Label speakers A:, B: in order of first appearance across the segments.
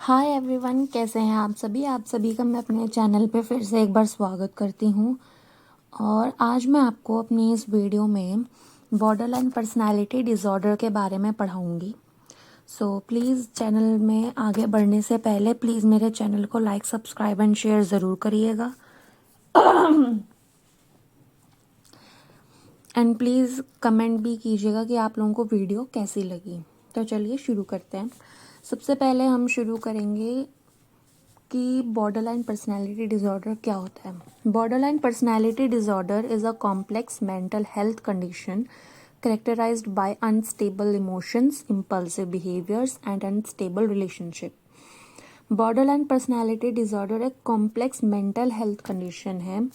A: Hi everyone, कैसे हैं आप सभी का मैं अपने चैनल पे फिर से एक बार स्वागत करती हूँ। और आज मैं आपको अपनी इस वीडियो में बॉर्डरलाइन पर्सनालिटी डिसऑर्डर के बारे में पढ़ाऊँगी। सो प्लीज़ चैनल में आगे बढ़ने से पहले प्लीज़ मेरे चैनल को लाइक, सब्सक्राइब एंड शेयर ज़रूर करिएगा। एंड प्लीज़ कमेंट भी कीजिएगा कि आप लोगों को वीडियो कैसी लगी। तो चलिए शुरू करते हैं। सबसे पहले हम शुरू करेंगे कि बॉर्डरलाइन पर्सनालिटी डिसऑर्डर क्या होता है। Borderline personality disorder is a complex mental health condition characterized by unstable emotions, impulsive behaviors and unstable relationship. Borderline personality disorder एक कॉम्प्लेक्स मेंटल हेल्थ कंडीशन है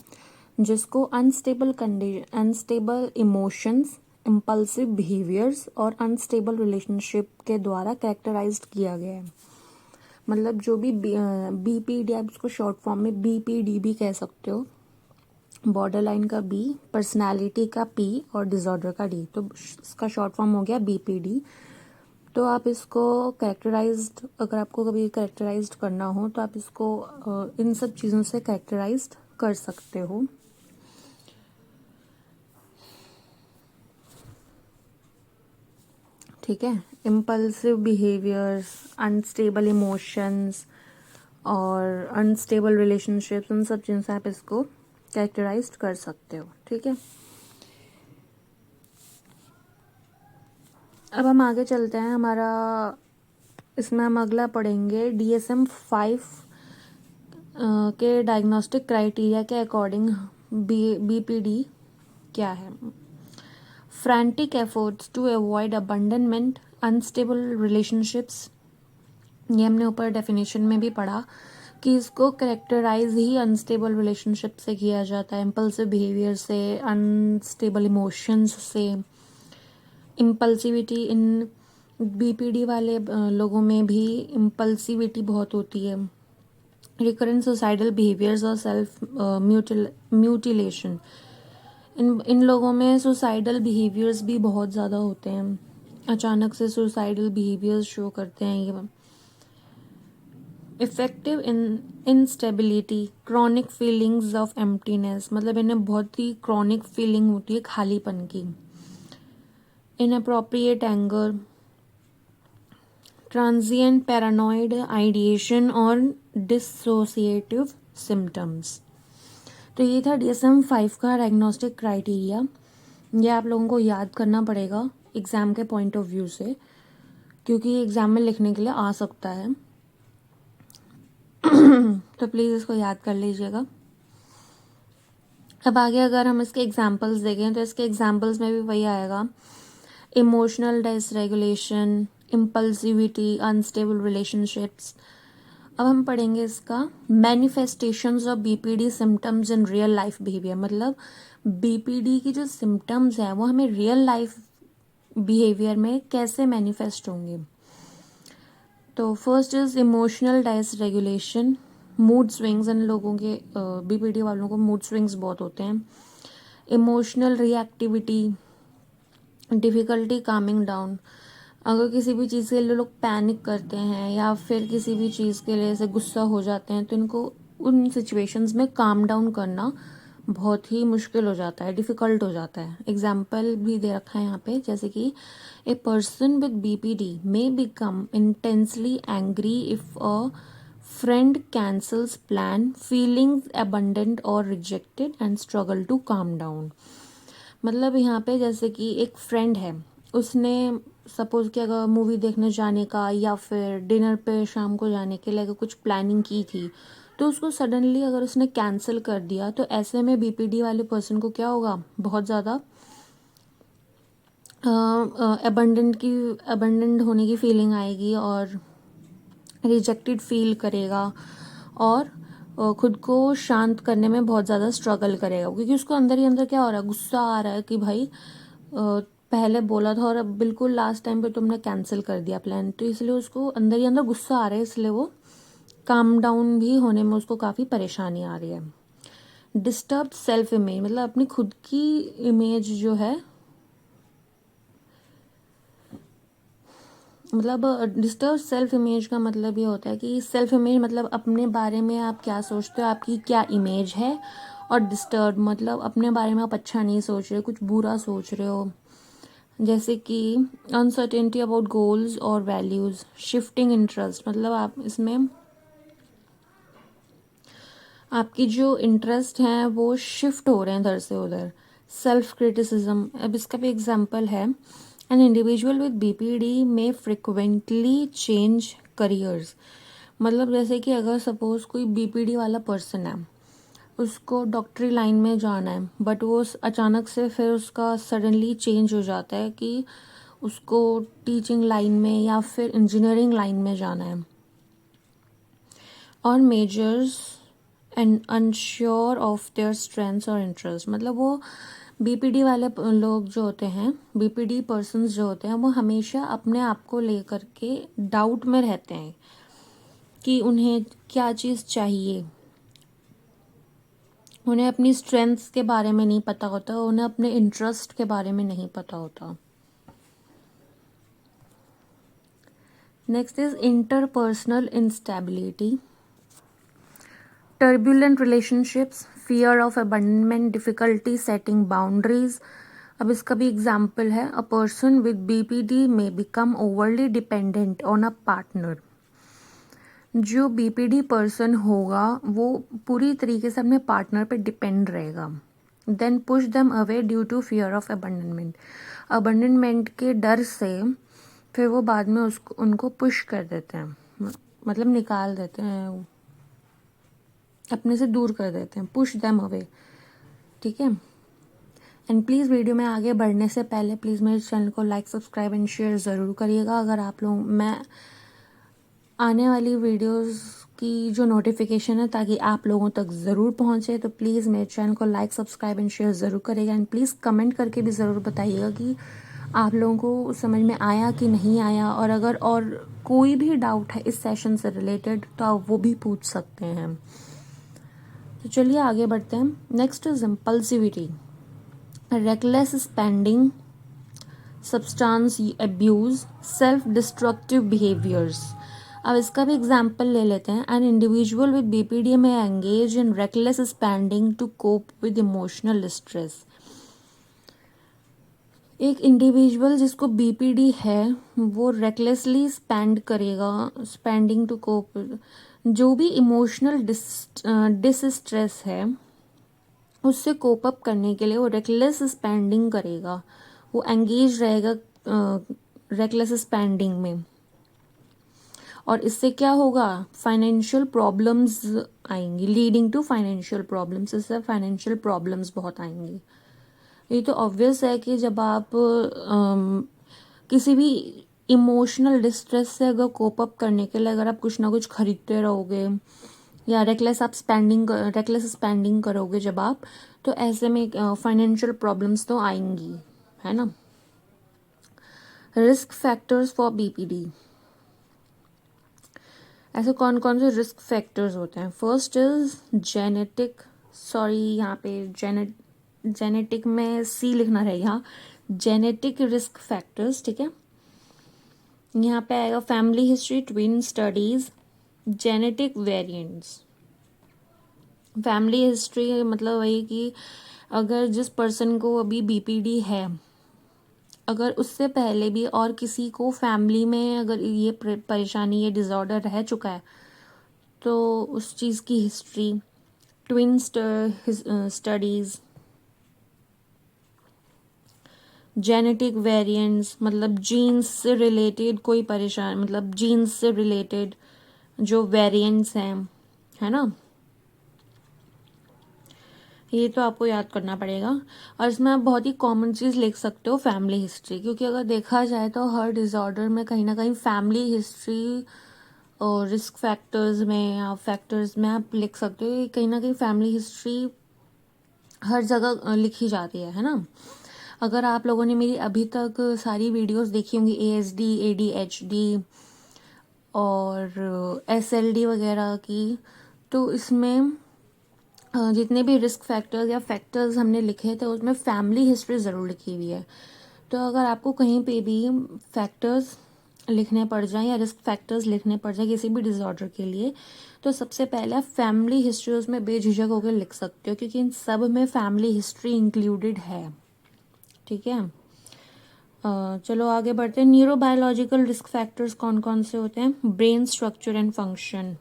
A: जिसको अनस्टेबल इमोशंस, इम्पल्सिव बिहेवियर्स और unstable relationship के द्वारा characterised किया गया है। मतलब जो भी बीपीडी, आप इसको शॉर्ट फॉर्म में बीपीडी भी कह सकते हो। बॉर्डरलाइन का बी, पर्सनालिटी का पी और डिसऑर्डर का डी, तो इसका शॉर्ट फॉर्म हो गया बीपीडी। तो आप इसको कैरेक्टराइज्ड, अगर आपको कभी कैरेक्टराइज्ड करना हो तो आप इसको इन सब चीज़ों से कैरेक्टराइज्ड कर सकते हो। ठीक है, इम्पल्सिव बिहेवियर्स, अनस्टेबल इमोशंस और अनस्टेबल रिलेशनशिप्स, उन सब चीज़ों से आप इसको कैरेक्टराइज कर सकते हो। ठीक है, अब हम आगे चलते हैं। हमारा इसमें हम अगला पढ़ेंगे DSM-5 के डायग्नोस्टिक क्राइटेरिया के अकॉर्डिंग बीपीडी क्या है। Frantic efforts to avoid abandonment, unstable relationships, ये हमने ऊपर डेफिनेशन में भी पढ़ा कि इसको करेक्टराइज ही अनस्टेबल रिलेशनशिप से किया जाता है, इम्पल्सिव बिहेवियर से, अनस्टेबल इमोशंस से। इम्पल्सिविटी, इन बीपीडी वाले लोगों में भी इम्पल्सिविटी बहुत होती है। रिकरेंट सुसाइडल बिहेवियर्स और सेल्फ म्यूटिलेशन, इन लोगों में सुसाइडल बिहेवियर्स भी बहुत ज़्यादा होते हैं, अचानक से सुसाइडल बिहेवियर्स शो करते हैं ये। Effective instability, chronic feelings of emptiness, मतलब इन्हें बहुत ही क्रॉनिक फीलिंग होती है खालीपन की। Inappropriate anger, transient paranoid ideation और डिसोसिएटिव सिम्टम्स। तो ये था DSM-5 का डायग्नोस्टिक क्राइटेरिया। ये आप लोगों को याद करना पड़ेगा एग्ज़ाम के पॉइंट ऑफ व्यू से, क्योंकि एग्ज़ाम में लिखने के लिए आ सकता है। तो प्लीज़ इसको याद कर लीजिएगा। अब आगे अगर हम इसके एग्जाम्पल्स देखें तो इसके एग्जाम्पल्स में भी वही आएगा, emotional dysregulation, impulsivity, unstable relationships. अब हम पढ़ेंगे इसका manifestations of BPD symptoms in real life behaviour. मतलब बीपीडी की जो सिम्टम्स हैं वो हमें रियल लाइफ बिहेवियर में कैसे मैनिफेस्ट होंगे। तो first is emotional dysregulation, mood swings. इन लोगों के बीपीडी वालों को मूड स्विंग्स बहुत होते हैं। Emotional reactivity, difficulty Kameng down, अगर किसी भी चीज़ के लिए लोग पैनिक करते हैं या फिर किसी भी चीज़ के लिए ऐसे गुस्सा हो जाते हैं तो इनको उन सिचुएशंस में काम डाउन करना बहुत ही मुश्किल हो जाता है, डिफ़िकल्ट हो जाता है। एग्जाम्पल भी दे रखा है यहाँ पे, जैसे कि a person with BPD may become intensely angry if a friend cancels plan, feelings abandoned और rejected and struggle to calm down. मतलब यहाँ पे जैसे कि एक फ्रेंड है, उसने सपोज कि अगर मूवी देखने जाने का या फिर डिनर पे शाम को जाने के लिए अगर कुछ प्लानिंग की थी तो उसको सडनली अगर उसने कैंसिल कर दिया तो ऐसे में बीपीडी वाले पर्सन को क्या होगा, बहुत ज़्यादा अबंडेंट होने की फीलिंग आएगी और रिजेक्टेड फील करेगा और खुद को शांत करने में बहुत ज़्यादा स्ट्रगल करेगा, क्योंकि उसको अंदर ही अंदर क्या हो रहा है, गुस्सा आ रहा है कि भाई पहले बोला था और अब बिल्कुल लास्ट टाइम पे तुमने कैंसिल कर दिया प्लान। तो इसलिए उसको अंदर ही अंदर गुस्सा आ रहा है, इसलिए वो काम डाउन भी होने में उसको काफ़ी परेशानी आ रही है। डिस्टर्ब सेल्फ इमेज, मतलब अपनी खुद की इमेज जो है मतलब डिस्टर्ब सेल्फ इमेज का मतलब ये होता है कि सेल्फ इमेज मतलब अपने बारे में आप क्या सोचते हो, आपकी क्या इमेज है। और डिस्टर्ब मतलब अपने बारे में आप अच्छा नहीं सोच रहे, कुछ बुरा सोच रहे हो, जैसे कि अनसर्टेनिटी अबाउट गोल्स और वैल्यूज़, शिफ्टिंग इंटरेस्ट मतलब आप इसमें आपकी जो इंटरेस्ट हैं वो शिफ्ट हो रहे हैं इधर से उधर। सेल्फ क्रिटिसिज्म, अब इसका भी एग्जांपल है, एन इंडिविजुअल विद बीपीडी में फ्रिक्वेंटली चेंज करियर्स। मतलब जैसे कि अगर सपोज कोई बीपीडी वाला पर्सन है, उसको डॉक्टरी लाइन में जाना है, बट वो अचानक से फिर उसका सडनली चेंज हो जाता है कि उसको टीचिंग लाइन में या फिर इंजीनियरिंग लाइन में जाना है। और measures and unsure of their strengths और इंटरेस्ट, मतलब वो बीपीडी वाले लोग जो होते हैं, बीपीडी पर्सन्स जो होते हैं, वो हमेशा अपने आप को लेकर के डाउट में रहते हैं कि उन्हें क्या चीज़ चाहिए। उन्हें अपनी स्ट्रेंथ्स के बारे में नहीं पता होता, उन्हें अपने इंटरेस्ट के बारे में नहीं पता होता। Next is interpersonal instability, turbulent relationships, fear of abandonment, difficulty setting boundaries। अब इसका भी एग्जाम्पल है, a person with BPD may become overly dependent on a partner. जो बीपीडी पर्सन होगा वो पूरी तरीके से अपने पार्टनर पे डिपेंड रहेगा। Then push them away due to fear of abandonment, abandonment के डर से फिर वो बाद में उसको उनको पुश कर देते हैं, मतलब निकाल देते हैं, अपने से दूर कर देते हैं, पुश देम अवे। ठीक है। एंड प्लीज़ वीडियो में आगे बढ़ने से पहले प्लीज़ मेरे चैनल को लाइक, सब्सक्राइब एंड शेयर ज़रूर करिएगा। अगर आप लोग मैं आने वाली वीडियोस की जो नोटिफिकेशन है ताकि आप लोगों तक ज़रूर पहुंचे, तो प्लीज़ मेरे चैनल को लाइक, सब्सक्राइब एंड शेयर ज़रूर करिएगा। एंड प्लीज़ कमेंट करके भी ज़रूर बताइएगा कि आप लोगों को समझ में आया कि नहीं आया, और अगर और कोई भी डाउट है इस सेशन से रिलेटेड तो आप वो भी पूछ सकते हैं। तो चलिए आगे बढ़ते हैं। Next is impulsivity, reckless spending, substance abuse, self destructive behaviours. अब इसका भी एग्जाम्पल ले लेते हैं। An individual with BPD may engage in reckless spending to cope with emotional stress. एक इंडिविजुअल जिसको बीपीडी है वो रेकलेसली स्पेंड करेगा, स्पेंडिंग टू कोप, जो भी इमोशनल डिस्ट्रेस है उससे कोप अप करने के लिए वो रेकलेस स्पेंडिंग करेगा, वो एंगेज रहेगा रेकलेस स्पेंडिंग में। और इससे क्या होगा, फाइनेंशियल प्रॉब्लम्स आएंगी, लीडिंग टू फाइनेंशियल प्रॉब्लम्स, इससे फाइनेंशियल प्रॉब्लम्स बहुत आएंगी। ये तो ऑब्वियस है कि जब आप किसी भी इमोशनल डिस्ट्रेस से अगर कोप अप करने के लिए अगर आप कुछ ना कुछ खरीदते रहोगे या रेकलेस स्पेंडिंग करोगे जब आप, तो ऐसे में फाइनेंशियल प्रॉब्लम्स तो आएंगी, है ना। रिस्क फैक्टर्स फॉर बीपीडी, ऐसे कौन कौन से रिस्क फैक्टर्स होते हैं। फर्स्ट इज जेनेटिक, सॉरी यहाँ पे जेनेटिक में सी लिखना रहेगा, जेनेटिक रिस्क फैक्टर्स। ठीक है, यहाँ पे आएगा family history, twin studies, genetic variants. Family history मतलब वही कि अगर जिस पर्सन को अभी बीपीडी है, अगर उससे पहले भी और किसी को फैमिली में अगर ये परेशानी, ये डिज़ॉर्डर रह चुका है, तो उस चीज़ की history. Twin studies, genetic variants मतलब जीन्स से रिलेटेड कोई परेशान, मतलब जीन्स से रिलेटेड जो वेरिएंट्स हैं, है ना, ये तो आपको याद करना पड़ेगा। और इसमें आप बहुत ही कॉमन चीज़ लिख सकते हो, फैमिली हिस्ट्री, क्योंकि अगर देखा जाए तो हर डिज़ॉर्डर में कहीं ना कहीं फैमिली हिस्ट्री और रिस्क फैक्टर्स में या फैक्टर्स में आप लिख सकते हो, कहीं ना कहीं फैमिली हिस्ट्री हर जगह लिखी जाती है ना। अगर आप लोगों ने मेरी अभी तक सारी वीडियोस देखी होंगी, ASD, ADHD और SLD वगैरह की, तो इसमें जितने भी रिस्क फैक्टर्स या फैक्टर्स हमने लिखे थे उसमें फैमिली हिस्ट्री ज़रूर लिखी हुई है। तो अगर आपको कहीं पे भी फैक्टर्स लिखने पड़ जाए या रिस्क फैक्टर्स लिखने पड़ जाए किसी भी डिसऑर्डर के लिए, तो सबसे पहले आप फैमिली हिस्ट्री उसमें बेझिझक होकर लिख सकते हो, क्योंकि इन सब में फैमिली हिस्ट्री इंक्लूडेड है। ठीक है, चलो आगे बढ़ते हैं। न्यूरोबायोलॉजिकल रिस्क फैक्टर्स कौन कौन से होते हैं? Brain structure and function,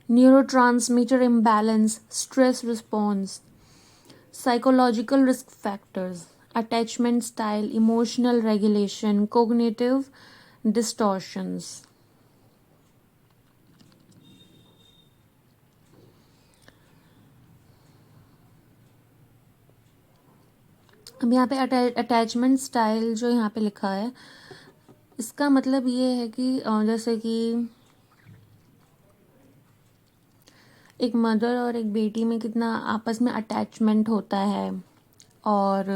A: neurotransmitter imbalance, stress response, psychological risk factors, attachment style, emotional regulation, cognitive distortions. अब यहाँ पे अटैचमेंट स्टाइल जो यहाँ पे लिखा है, इसका मतलब ये है कि जैसे कि एक मदर और एक बेटी में कितना आपस में अटैचमेंट होता है, और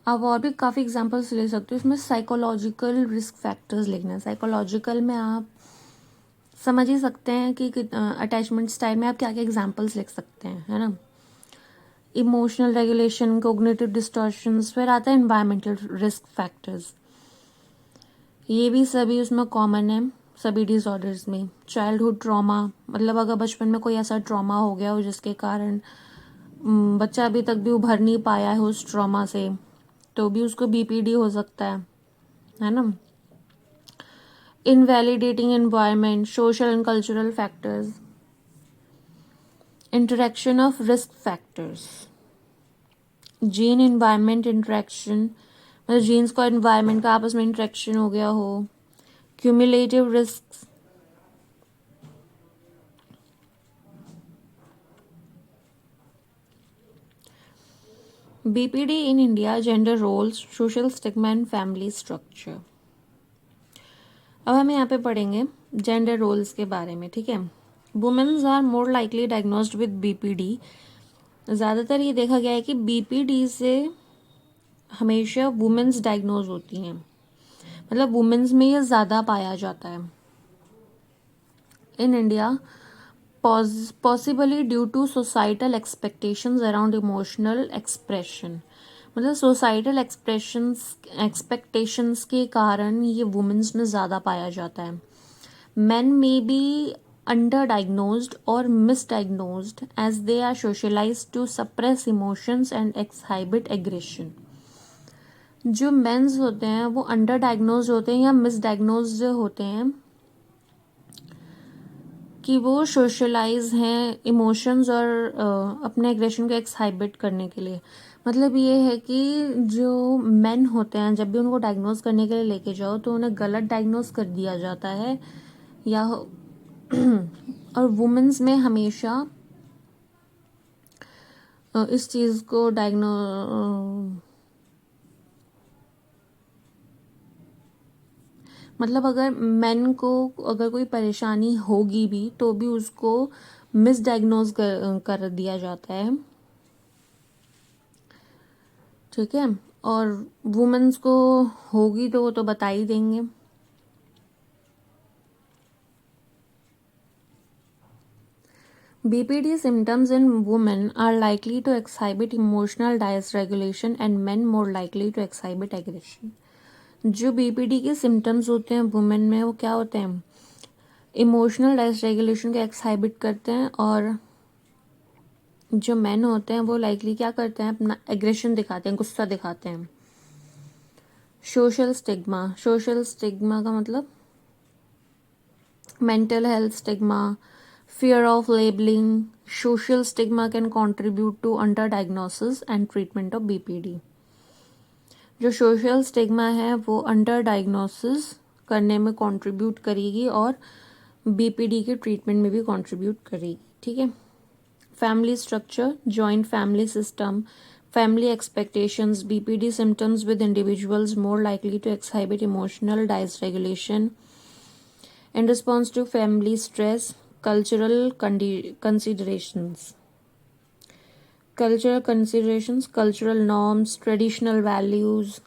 A: आप और भी काफ़ी एग्जांपल्स ले सकते हो। इसमें साइकोलॉजिकल रिस्क फैक्टर्स लिखना है। साइकोलॉजिकल में आप समझ ही सकते हैं कि अटैचमेंट स्टाइल में आप क्या क्या एग्जांपल्स लिख सकते हैं, है ना। इमोशनल रेगुलेशन, कोग्निटिव डिस्टॉर्शंस, फिर आता है एनवायरमेंटल रिस्क फैक्टर्स। ये भी सभी उसमें कॉमन है सभी डिसऑर्डर्स में। चाइल्डहुड ट्रॉमा, मतलब अगर बचपन में कोई ऐसा ट्रॉमा हो गया हो जिसके कारण बच्चा अभी तक भी उभर नहीं पाया है उस ट्रॉमा से, तो भी उसको बीपीडी हो सकता है ना। Invalidating environment, social and cultural factors, interaction of risk factors, gene environment interaction, मतलब जीन्स का एनवायरनमेंट का आपस में इंटरेक्शन हो गया हो। Cumulative risk, BPD in India, gender roles, social stigma and family structure. अब हम यहाँ पे पढ़ेंगे जेंडर रोल्स के बारे में। ठीक है, womens are more likely diagnosed with BPD. ज़्यादातर ये देखा गया है कि बीपीडी से हमेशा वुमेन्स डायग्नोज होती हैं, मतलब वुमेन्स में ये ज़्यादा पाया जाता है in India, possibly due to societal expectations around emotional expression. मतलब सोसाइटल एक्सपेक्टेशंस के कारण ये वुमेन्स में ज़्यादा पाया जाता है। Men may be underdiagnosed or misdiagnosed as they are socialized to suppress emotions and exhibit aggression. जो मेंस होते हैं वो अंडर डायग्नोज होते हैं या मिसडायग्नोज होते हैं कि वो सोशलाइज हैं इमोशंस और अपने एग्रेशन को एक्सहाइबिट करने के लिए। मतलब ये है कि जो मेन होते हैं जब भी उनको डायग्नोज करने के लिए लेके जाओ तो उन्हें गलत डायग्नोज कर दिया जाता है, या और वुमेन्स में हमेशा इस चीज़ को मतलब अगर मेन को अगर कोई परेशानी होगी भी तो भी उसको मिसडायग्नोज कर दिया जाता है। ठीक है, और वुमेन्स को होगी तो वो तो बता ही देंगे। BPD symptoms in women are likely to exhibit emotional dysregulation and men more likely to exhibit aggression. जो BPD के सिम्टम्स होते हैं वुमेन में वो क्या होते हैं? इमोशनल डायसरेगुलेशन को एक्सहाइबिट करते हैं, और जो मैन होते हैं वो लाइकली क्या करते हैं? अपना एग्रेशन दिखाते हैं, गुस्सा दिखाते हैं। सोशल स्टिग्मा, सोशल स्टिग्मा का मतलब mental health stigma, fear of labeling. Social stigma can contribute to underdiagnosis and treatment of BPD. जो सोशल स्टिग्मा है वो अंडर डायग्नोसिस करने में कंट्रीब्यूट करेगी और बीपीडी के ट्रीटमेंट में भी कंट्रीब्यूट करेगी। ठीक है, family structure, joint family system, family expectations, BPD symptoms with individuals more likely to exhibit emotional dysregulation in response to family stress, cultural considerations. Cultural considerations, cultural norms, traditional values.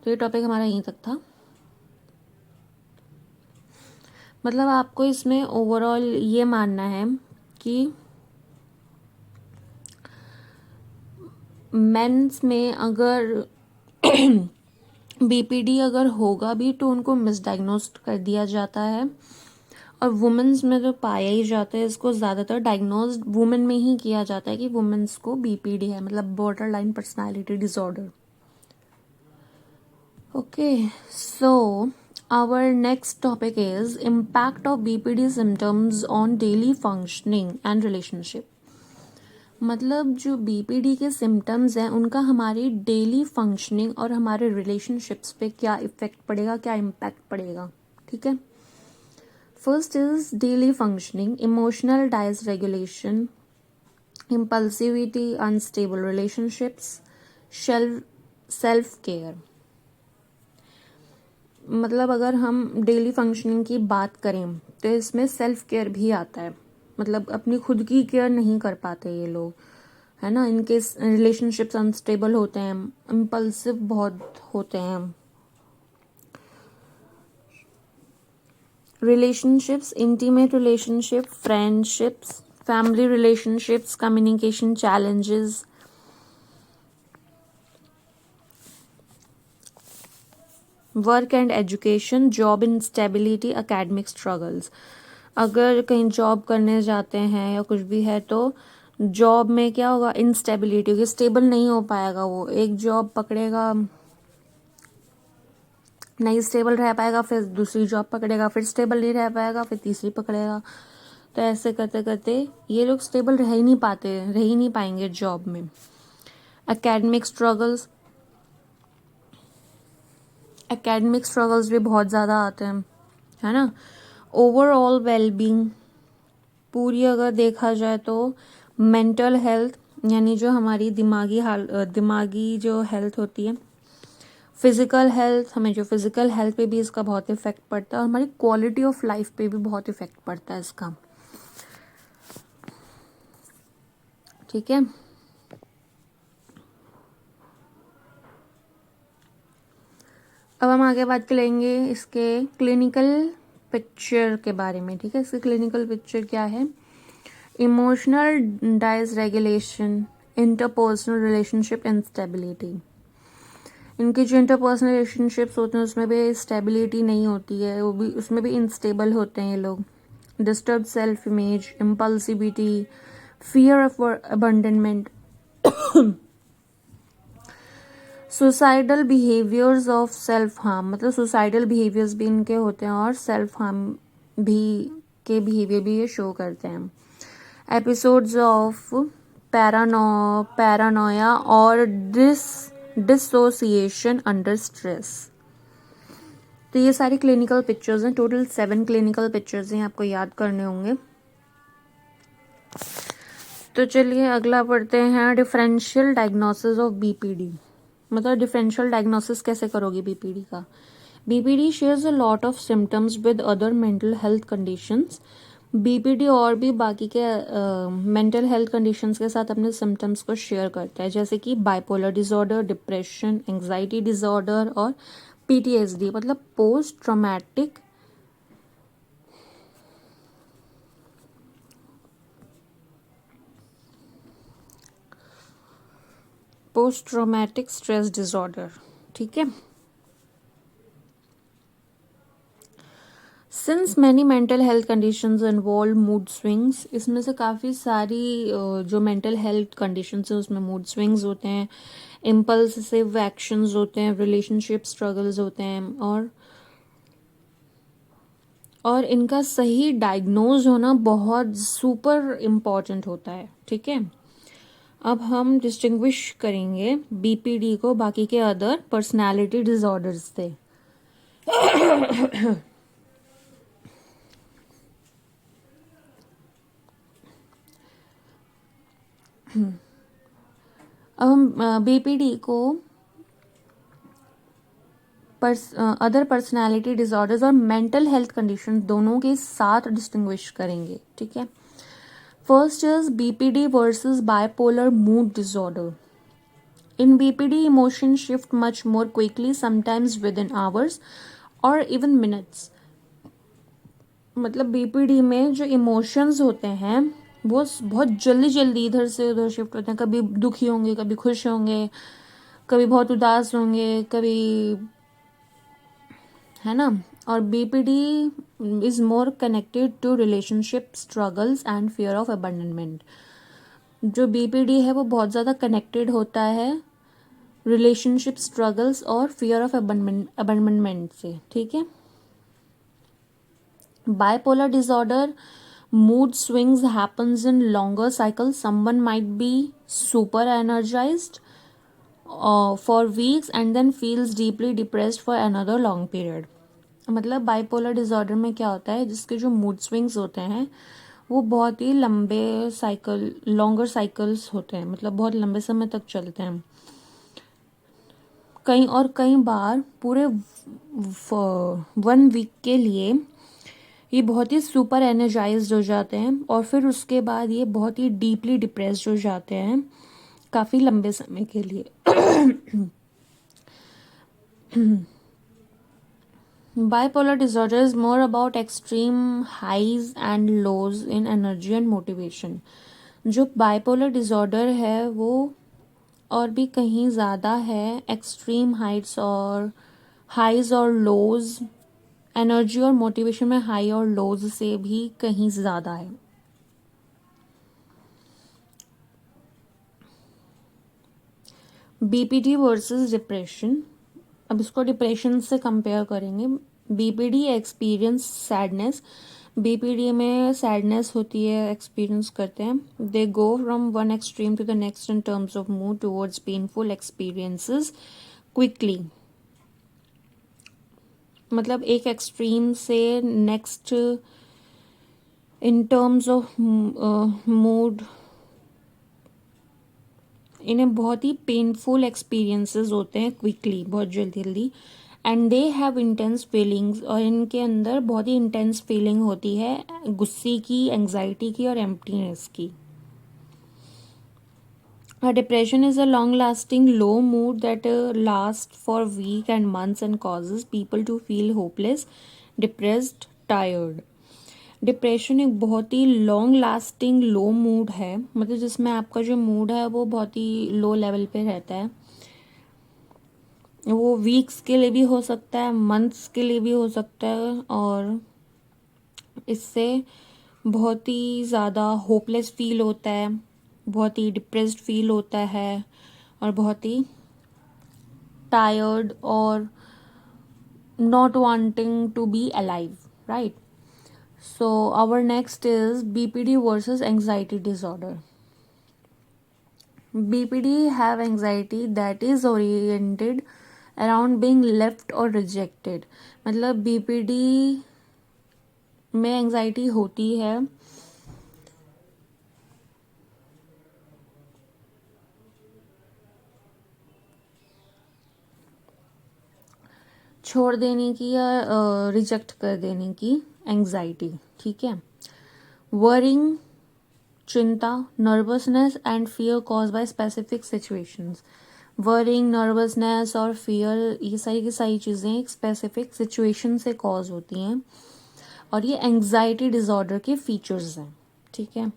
A: तो ये topic हमारा यहीं तक था। मतलब आपको इसमें overall ये मानना है कि मेंस में अगर बीपीडी अगर होगा भी तो उनको मिसडाइग्नोस्ड कर दिया जाता है, और वुमेन्स में तो पाया ही जाता है, इसको ज़्यादातर डायग्नोज वुमेन में ही किया जाता है कि वुमेन्स को बीपीडी है, मतलब border line personality disorder. Okay, so our next topic is impact of BPD symptoms on daily functioning and relationship. मतलब जो बीपीडी के सिम्टम्स हैं उनका हमारी डेली फंक्शनिंग और हमारे रिलेशनशिप्स पे क्या इफेक्ट पड़ेगा, क्या इम्पैक्ट पड़ेगा. ठीक है. First is daily functioning, emotional dysregulation, impulsivity, unstable relationships, self care. मतलब अगर हम डेली फंक्शनिंग की बात करें तो इसमें सेल्फ केयर भी आता है. मतलब अपनी खुद की केयर नहीं कर पाते ये लोग, है ना. इनके रिलेशनशिप्स अनस्टेबल होते हैं, इम्पल्सिव बहुत होते हैं. Relationships, intimate relationship, friendships, family relationships, communication challenges, work and education, job instability, academic struggles. अगर कहीं जॉब करने जाते हैं या कुछ भी है तो जॉब में क्या होगा, इंस्टेबिलिटी होगी, स्टेबल नहीं हो पाएगा. वो एक जॉब पकड़ेगा, नहीं स्टेबल रह पाएगा, फिर दूसरी जॉब पकड़ेगा, फिर स्टेबल नहीं रह पाएगा, फिर तीसरी पकड़ेगा. तो ऐसे करते करते ये लोग स्टेबल रह ही नहीं पाते, रह ही नहीं पाएंगे जॉब में. एकेडमिक स्ट्रगल्स, एकेडमिक स्ट्रगल्स भी बहुत ज़्यादा आते हैं, है ना. ओवरऑल वेलबींग, पूरी अगर देखा जाए तो मेंटल हेल्थ, यानी जो हमारी दिमागी जो हेल्थ होती है, फिजिकल हेल्थ, हमें जो फिजिकल हेल्थ पे भी इसका बहुत इफेक्ट पड़ता है, और हमारी क्वालिटी ऑफ लाइफ पे भी बहुत इफेक्ट पड़ता है इसका. ठीक है. अब हम आगे बात करेंगे इसके क्लिनिकल पिक्चर के बारे में. ठीक है. इसकी क्लिनिकल पिक्चर क्या है. Emotional dysregulation, interpersonal relationship instability. इनके जो इंटरपर्सनल रिलेशनशिप्स होते हैं उसमें भी स्टेबिलिटी नहीं होती है, वो भी उसमें भी इनस्टेबल होते हैं ये लोग. Disturb self image, impulsivity, fear of abandonment, suicidal behaviours of self harm. मतलब सुसाइडल बिहेवियर्स भी इनके होते हैं और सेल्फ हार्म भी के बिहेवियर भी ये शो करते हैं. एपिसोड्स ऑफ पैरानोया और डिसोसिएशन अंडर स्ट्रेस. तो ये सारी क्लिनिकल पिक्चर्स हैं. टोटल 7 क्लिनिकल पिक्चर्स हैं, आपको याद करने होंगे. तो चलिए अगला पढ़ते हैं, डिफरेंशियल डायग्नोसिस ऑफ बीपीडी. मतलब डिफरेंशियल डायग्नोसिस कैसे करोगे बीपीडी का. BPD shares a lot of symptoms with other mental health conditions. BPD और भी बाकी के मेंटल हेल्थ कंडीशंस के साथ अपने सिम्टम्स को शेयर करता है, जैसे कि bipolar disorder, depression, anxiety disorder और पीटीएसडी, मतलब पोस्ट ट्रॉमेटिक स्ट्रेस डिसऑर्डर. ठीक है. Since many mental health conditions involve mood swings. इसमें से काफ़ी सारी जो मेंटल हेल्थ कंडीशंस हैं उसमें मूड स्विंग्स होते हैं, इम्पल्सिव एक्शंस होते हैं, रिलेशनशिप स्ट्रगल्स होते हैं, और इनका सही डायग्नोज होना बहुत सुपर इम्पॉर्टेंट होता है. ठीक है. अब हम डिस्टिंग्विश करेंगे बीपीडी को बाकी के अदर पर्सनालिटी डिसऑर्डर्स से. अब हम बीपीडी को अदर पर्सनालिटी डिसऑर्डर्स और मेंटल हेल्थ कंडीशन दोनों के साथ डिस्टिंग्विश करेंगे. ठीक है. First is BPD versus bipolar mood disorder. In BPD, emotions shift much more quickly, sometimes within hours or even minutes. मतलब बीपीडी में जो इमोशंस होते हैं वो बहुत जल्दी जल्दी इधर से उधर शिफ्ट होते हैं। कभी दुखी होंगे, कभी खुश होंगे, कभी बहुत उदास होंगे, कभी, है ना। और BPD is more connected to relationship struggles and fear of abandonment. जो बीपीडी है वो बहुत ज़्यादा कनेक्टेड होता है रिलेशनशिप स्ट्रगल्स और फियर ऑफ अबंडनमेंट से, ठीक है। Bipolar disorder, mood swings happens in longer cycles. Someone might be super energized for weeks and then feels deeply depressed for another long period. मतलब बाइपोलर डिसऑर्डर में क्या होता है, जिसके जो मूड स्विंग्स होते हैं वो बहुत ही लंबे साइकिल, लॉन्गर साइकिल्स होते हैं, मतलब बहुत लंबे समय तक चलते हैं। कई बार पूरे 1 वीक के लिए ये बहुत ही सुपर एनर्जाइज्ड हो जाते हैं और फिर उसके बाद ये बहुत ही डीपली डिप्रेस्ड हो जाते हैं काफ़ी लंबे समय के लिए। Bipolar disorder is more about extreme highs and lows in energy and motivation. जो बाइपोलर डिसऑर्डर है वो और भी कहीं ज़्यादा है एक्सट्रीम हाइट्स और हाइज और लोज, एनर्जी और मोटिवेशन में हाई और लोज से भी कहीं ज़्यादा है। बीपीडी वर्सेस डिप्रेशन, अब इसको डिप्रेशन से कंपेयर करेंगे। बीपीडी एक्सपीरियंस सैडनेस, बीपीडी में सैडनेस होती है, एक्सपीरियंस करते हैं। They go from one extreme to the next in terms of mood towards painful experiences quickly. मतलब एक एक्सट्रीम से next in terms of mood इन्हें बहुत ही पेनफुल एक्सपीरियंसेस होते हैं क्विकली, बहुत जल्दी जल्दी। And they have intense feelings, और इनके अंदर बहुत ही इंटेंस फीलिंग होती है गुस्से की, एंग्जाइटी की और एम्प्टीनेस की। Depression is a long lasting low mood that last for week and months and causes people to feel hopeless, depressed, tired. Depression एक बहुत ही लॉन्ग लास्टिंग लो मूड है, मतलब जिसमें आपका जो मूड है वो बहुत ही लो लेवल पे रहता है। वो वीक्स के लिए भी हो सकता है, मंथ्स के लिए भी हो सकता है, और इससे बहुत ही ज़्यादा होपलेस फील होता है, बहुत ही डिप्रेस्ड फील होता है और बहुत ही टायर्ड और not wanting to be alive, right. So our next is BPD versus anxiety disorder. BPD have anxiety that is oriented around being left or rejected. मतलब BPD में एंजाइटी होती है छोड़ देने की या रिजेक्ट कर देने की एंजाइटी, ठीक है। वरिंग, चिंता, nervousness and fear cause by specific situations. Worrying, nervousness और फियर, ये सारी की सारी चीज़ें एक स्पेसिफिक सिचुएशन से कॉज होती हैं और ये एंजाइटी डिसऑर्डर के फीचर्स हैं, ठीक है।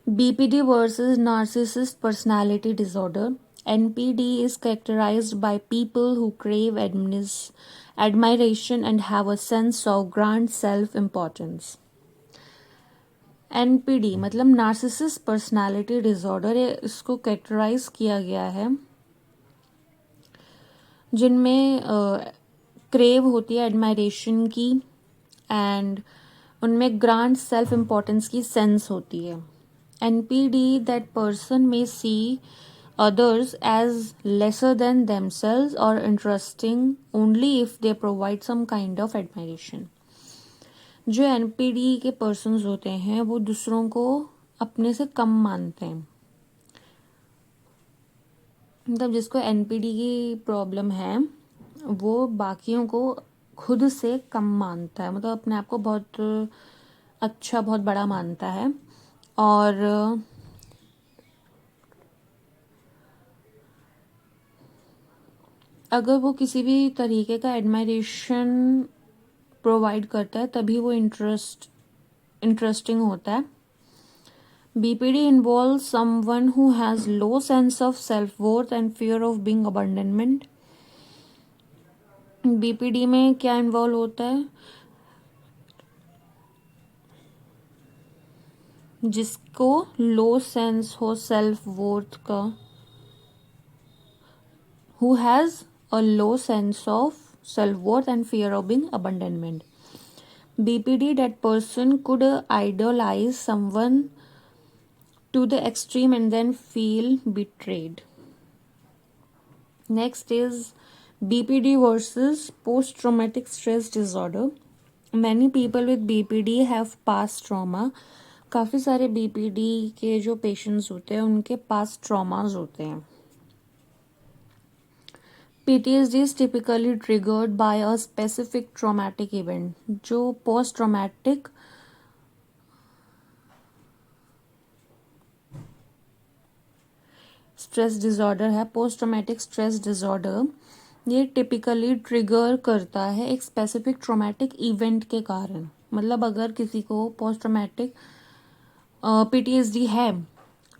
A: BPD versus narcissist personality disorder. NPD is characterized by people who crave admiration and have a sense of grand self-importance. NPD मतलब नार्सिसिस्ट पर्सनालिटी डिसऑर्डर, इसको कैरेक्टराइज किया गया है जिनमें क्रेव होती है एडमायरेशन की एंड उनमें ग्रांड सेल्फ इम्पोर्टेंस की सेंस होती है। NPD, that person may see others as lesser than themselves or interesting only if they provide some kind of admiration. जो NPD के पर्सन्स होते हैं वो दूसरों को अपने से कम मानते हैं, मतलब जिसको NPD की प्रॉब्लम है वो बाकियों को खुद से कम मानता है, मतलब अपने आप को बहुत अच्छा, बहुत बड़ा मानता है। और अगर वो किसी भी तरीके का एडमायरेशन प्रोवाइड करता है तभी वो इंटरेस्टिंग होता है. BPD involves someone who has low sense of self-worth and fear of being abandonment. BPD में क्या इन्वॉल्व होता है? जिसको लो सेंस हो सेल्फ वर्थ का, who has a low sense of self-worth and fear of being abandonment. BPD, that person could idolize someone to the extreme and then feel betrayed. Next is BPD versus post-traumatic stress disorder. Many people with BPD have past trauma. काफ़ी सारे BPD के जो patients होते हैं उनके पास traumas होते हैं. PTSD is typically triggered by a specific traumatic event. जो पोस्ट ट्रॉमेटिक स्ट्रेस डिसऑर्डर है, पोस्ट ट्रॉमेटिक स्ट्रेस डिसऑर्डर, ये टिपिकली ट्रिगर करता है एक स्पेसिफिक ट्रॉमेटिक इवेंट के कारण. मतलब अगर किसी को पोस्ट ट्रॉमेटिक PTSD है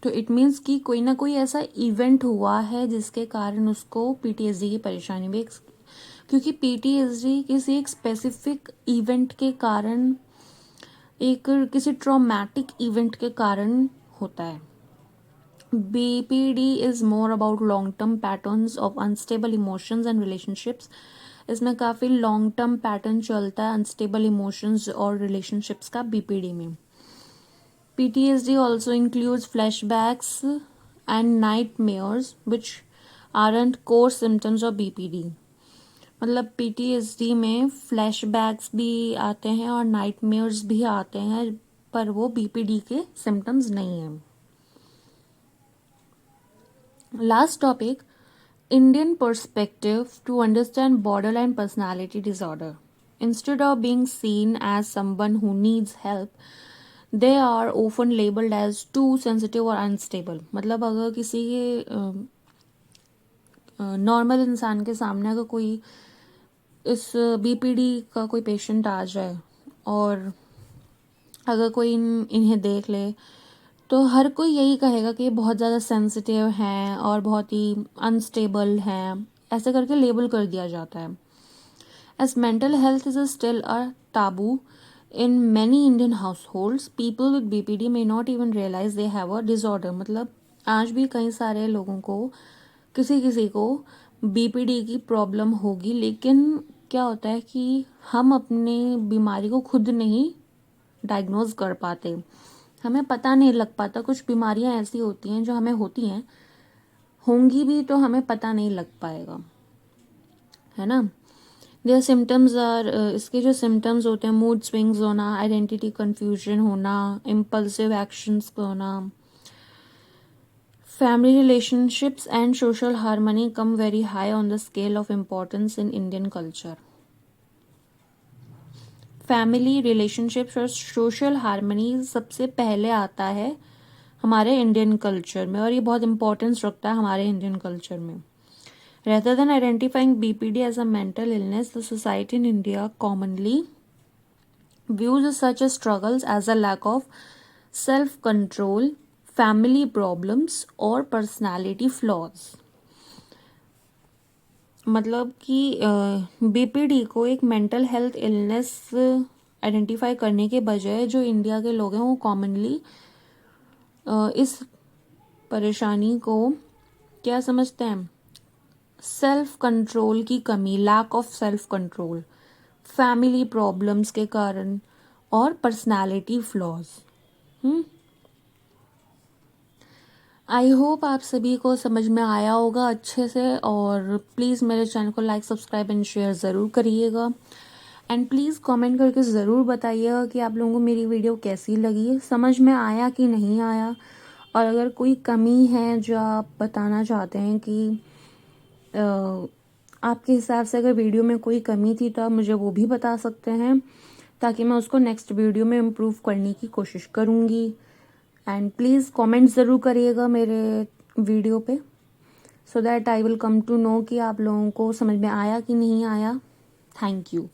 A: तो इट मीन्स कि कोई ना कोई ऐसा इवेंट हुआ है जिसके कारण उसको PTSD की परेशानी भी, क्योंकि PTSD किसी एक स्पेसिफिक इवेंट के कारण, एक किसी ट्रॉमेटिक इवेंट के कारण होता है. BPD is more about long term patterns of unstable emotions and relationships. इसमें काफ़ी लॉन्ग टर्म पैटर्न चलता है अनस्टेबल इमोशंस और रिलेशनशिप्स का BPD में. PTSD also includes flashbacks and nightmares which aren't core symptoms of BPD. मतलब PTSD में flashbacks भी आते हैं और नाइटमेयर्स भी आते हैं, पर वो BPD के सिम्टम्स नहीं हैं. Last topic, Indian perspective to understand borderline personality disorder. Instead of being seen as someone who needs help, they are often labeled as too sensitive or unstable. मतलब अगर किसी नॉर्मल इंसान के सामने अगर कोई इस BPD का कोई पेशेंट आ जाए और अगर कोई इन्हें देख ले तो हर कोई यही कहेगा कि ये बहुत ज़्यादा सेंसिटिव हैं और बहुत ही अनस्टेबल हैं, ऐसे करके लेबल कर दिया जाता है. As mental health is still a taboo in many Indian households, people with BPD may not even realise they have a disorder. मतलब आज भी कई सारे लोगों को, किसी को BPD की प्रॉब्लम होगी, लेकिन क्या होता है कि हम अपने बीमारी को खुद नहीं डायग्नोज कर पाते, हमें पता नहीं लग पाता. कुछ बीमारियां ऐसी होती हैं जो हमें होती हैं, होंगी भी तो हमें पता नहीं लग पाएगा, है ना. देयर सिम्टम्स आर, इसके जो सिम्टम्स होते हैं, मूड स्विंग्स होना, आइडेंटिटी कंफ्यूजन होना, इम्पल्सिव एक्शंस होना. Family relationships and social harmony come very high on the scale of importance in Indian culture. Family relationships और सोशल हार्मनी सबसे पहले आता है हमारे इंडियन कल्चर में, और ये बहुत इंपॉर्टेंस रखता है हमारे इंडियन कल्चर में. Rather than identifying BPD as a mental illness, the society in India commonly views such as struggles as a lack of self-control, family problems or personality flaws. मतलब कि BPD को एक mental health illness identify करने के बजाय जो India के लोग हैं वो कॉमनली इस परेशानी को क्या समझते हैं, सेल्फ कंट्रोल की कमी, lack of self control, family problems के कारण और पर्सनालिटी फ्लॉज. आई होप आप सभी को समझ में आया होगा अच्छे से, और प्लीज़ मेरे चैनल को लाइक, सब्सक्राइब एंड शेयर ज़रूर करिएगा. एंड प्लीज़ कमेंट करके ज़रूर बताइएगा कि आप लोगों को मेरी वीडियो कैसी लगी, समझ में आया कि नहीं आया, और अगर कोई कमी है जो आप बताना चाहते हैं कि आपके हिसाब से अगर वीडियो में कोई कमी थी तो आप मुझे वो भी बता सकते हैं, ताकि मैं उसको नेक्स्ट वीडियो में इम्प्रूव करने की कोशिश करूँगी. एंड प्लीज़ कमेंट ज़रूर करिएगा मेरे वीडियो पे, so that I will come to know कि आप लोगों को समझ में आया कि नहीं आया. Thank you.